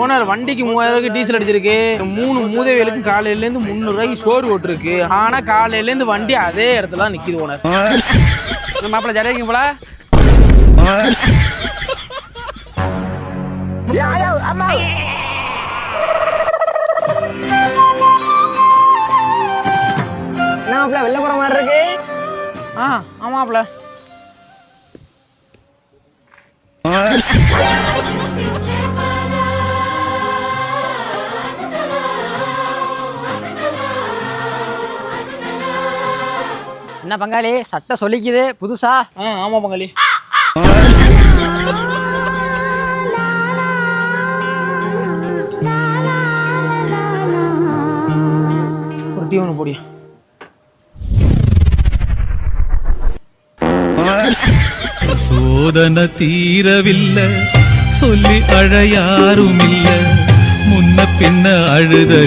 Owner வண்டிக்கு 3000 ரூபாய்க்கு diesel அடிச்சிருக்கு. 3 மூதேவிகளுக்கு காலையில இருந்து 300 ரூபாய்க்கு சோறு போட்டுருக்கு. ஆனா காலையில இருந்து வண்டி அதே இடத்துல தான் நிக்குது ஓனர். மாப்பிள்ள ஜடைக்கு போல வெளில போற மாதிரி இருக்கு. ஆமாப்ல. என்ன பங்காளி சட்டை சொல்லிக்குது புதுசா? ஆமா பங்காளி. ஒரு டீ ஒன்று போடியா. சோதனை தீரவில்லை சொல்லி அழ யாரும் இல்ல முன்ன பின்ன அழுத